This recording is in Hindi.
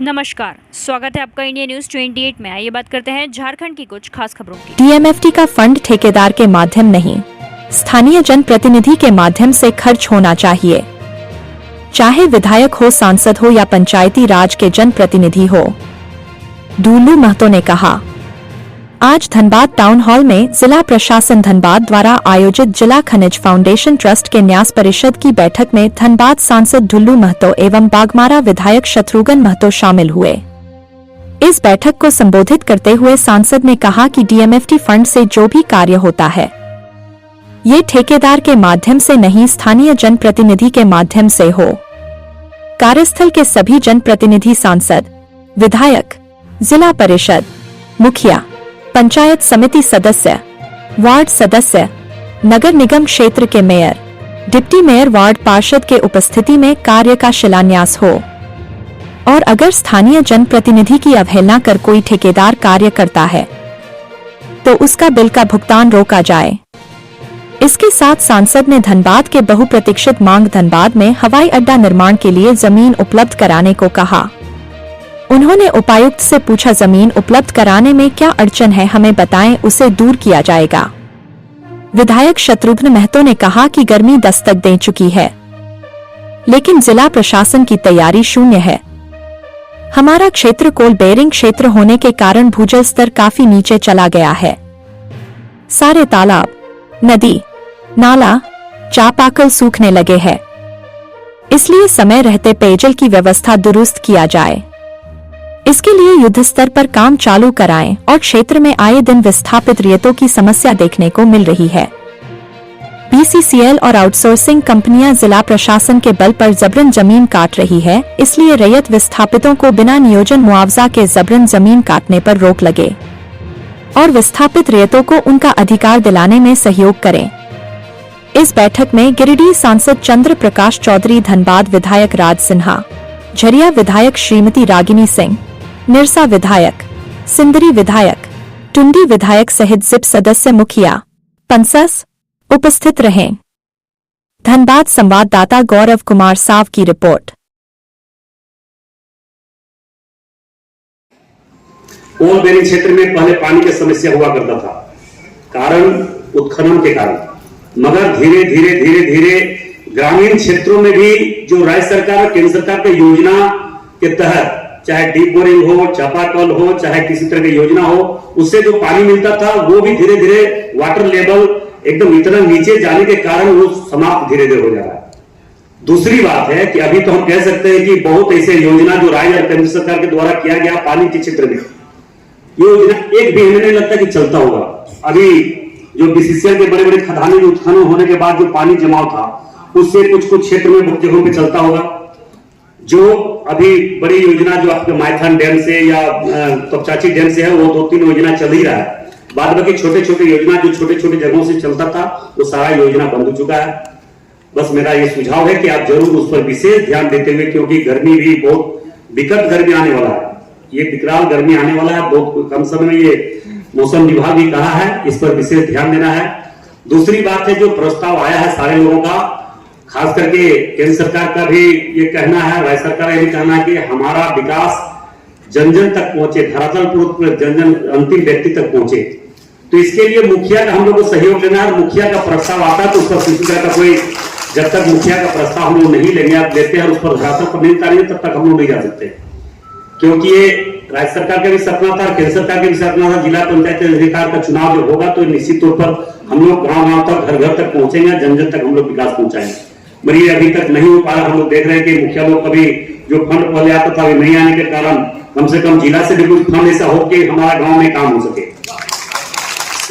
नमस्कार, स्वागत है आपका इंडिया न्यूज 28 में। आइए बात करते हैं झारखंड की कुछ खास खबरों की। डीएमएफटी का फंड ठेकेदार के माध्यम नहीं, स्थानीय जनप्रतिनिधि के माध्यम से खर्च होना चाहिए, चाहे विधायक हो, सांसद हो या पंचायती राज के जनप्रतिनिधि हो, डुल्लू महतो ने कहा। आज धनबाद टाउन हॉल में जिला प्रशासन धनबाद द्वारा आयोजित जिला खनिज फाउंडेशन ट्रस्ट के न्यास परिषद की बैठक में धनबाद सांसद डुल्लू महतो एवं बागमारा विधायक शत्रुघ्न महतो शामिल हुए। इस बैठक को संबोधित करते हुए सांसद ने कहा कि डीएमएफटी फंड से जो भी कार्य होता है, ये ठेकेदार के माध्यम से नहीं, स्थानीय जनप्रतिनिधि के माध्यम से हो। कार्यस्थल के सभी जनप्रतिनिधि, सांसद, विधायक, जिला परिषद मुखिया, पंचायत समिति सदस्य, वार्ड सदस्य, नगर निगम क्षेत्र के मेयर, डिप्टी मेयर, वार्ड पार्षद के उपस्थिति में कार्य का शिलान्यास हो और अगर स्थानीय जनप्रतिनिधि की अवहेलना कर कोई ठेकेदार कार्य करता है तो उसका बिल का भुगतान रोका जाए। इसके साथ सांसद ने धनबाद के बहुप्रतीक्षित मांग धनबाद में हवाई अड्डा निर्माण के लिए जमीन उपलब्ध कराने को कहा। उन्होंने उपायुक्त से पूछा, जमीन उपलब्ध कराने में क्या अड़चन है, हमें बताएं, उसे दूर किया जाएगा। विधायक शत्रुघ्न महतो ने कहा कि गर्मी दस्तक दे चुकी है, लेकिन जिला प्रशासन की तैयारी शून्य है। हमारा क्षेत्र कोल बेरिंग क्षेत्र होने के कारण भूजल स्तर काफी नीचे चला गया है। सारे तालाब, नदी, नाला, चापाकल सूखने लगे हैं, इसलिए समय रहते पेयजल की व्यवस्था दुरुस्त किया जाए। इसके लिए युद्ध स्तर पर काम चालू कराएं और क्षेत्र में आए दिन विस्थापित रियतों की समस्या देखने को मिल रही है। बीसीसीएल और आउटसोर्सिंग कंपनियां जिला प्रशासन के बल पर जबरन जमीन काट रही है, इसलिए रैयत विस्थापितों को बिना नियोजन मुआवजा के जबरन जमीन काटने पर रोक लगे और विस्थापित रियतों को उनका अधिकार दिलाने में सहयोग करें। इस बैठक में गिरिडीह सांसद चंद्र प्रकाश चौधरी, धनबाद विधायक राज सिन्हा, झरिया विधायक श्रीमती रागिनी सिंह, निरसा विधायक, सिंदरी विधायक, टुंडी विधायक सहित जिप सदस्य, मुखिया, पंसस उपस्थित रहे। धनबाद संवाददाता गौरव कुमार साव की रिपोर्ट। कोल बेरिंग क्षेत्र में पहले पानी की समस्या हुआ करता था, कारण उत्खनन के कारण, मगर धीरे धीरे धीरे धीरे ग्रामीण क्षेत्रों में भी जो राज्य सरकार और केंद्र सरकार की योजना के तहत, चाहे डीप बोरिंग हो, चापाकल हो, चाहे किसी तरह की योजना हो, उससे जो पानी मिलता था वो भी धीरे धीरे वाटर लेवल एकदम इतना नीचे जाने के कारण वो समाप्त धीरे धीरे हो जा रहा है। दूसरी बात है कि अभी तो हम कह सकते हैं कि बहुत ऐसे योजना जो राज्य और केंद्र सरकार के द्वारा किया गया पानी के क्षेत्र में, योजना एक भी हमें नहीं लगता कि चलता होगा। अभी जो बीसीसीएल के बड़े बड़े खदानों में उत्खनन होने के बाद जो पानी जमाव था, उससे कुछ कुछ क्षेत्र में बहुत जगहों पे चलता होगा। जो अभी बड़ी योजना जो आपके माइथन डैम से या तपचाची डैम से है, वो 2-3 योजना चल ही रहा है। बाद बाकी छोटे छोटे योजना जो छोटे छोटे जगहों से चलता था, वो सारा योजना बंद हो चुका है। बस मेरा ये सुझाव है कि आप जरूर उस पर विशेष ध्यान देते हुए, क्योंकि गर्मी भी बहुत विकट गर्मी आने वाला है, ये विकराल गर्मी आने वाला है, बहुत कम समय में, ये मौसम विभाग भी कहा है, इस पर विशेष ध्यान देना है। दूसरी बात है, जो प्रस्ताव आया है सारे लोगों का, खास करके केंद्र सरकार का भी ये कहना है, राज्य सरकार का ये कहना है कि हमारा विकास जन जन तक पहुंचे, धरातल पर जन जन अंतिम व्यक्ति तक पहुंचे। तो इसके लिए मुखिया का हम लोग को सहयोग लेना है। मुखिया का प्रस्ताव आता है तो उस पर किसी तरह का कोई, जब तक मुखिया का प्रस्ताव हम लोग नहीं लेंगे, आप लेते हैं उस पर धरातल पर नहीं उतारेंगे, तब तक हम लोग नहीं जा सकते, क्योंकि ये राज्य सरकार का भी सपना था, केंद्र सरकार का भी सपना था। जिला पंचायत अधिकार का चुनाव जो होगा तो निश्चित तौर पर हम लोग गाँव गाँव तक, घर घर तक पहुंचेंगे, जन जन तक हम लोग विकास पहुंचाएंगे। मगर ये अभी तक नहीं हो पाया। हम लोग देख रहे हैं कि मुखिया लोग कभी जो फंड पहले आता था नहीं आने के कारण, कम से कम जिला से भी कुछ फंड ऐसा हो कि हमारा गांव में काम हो सके।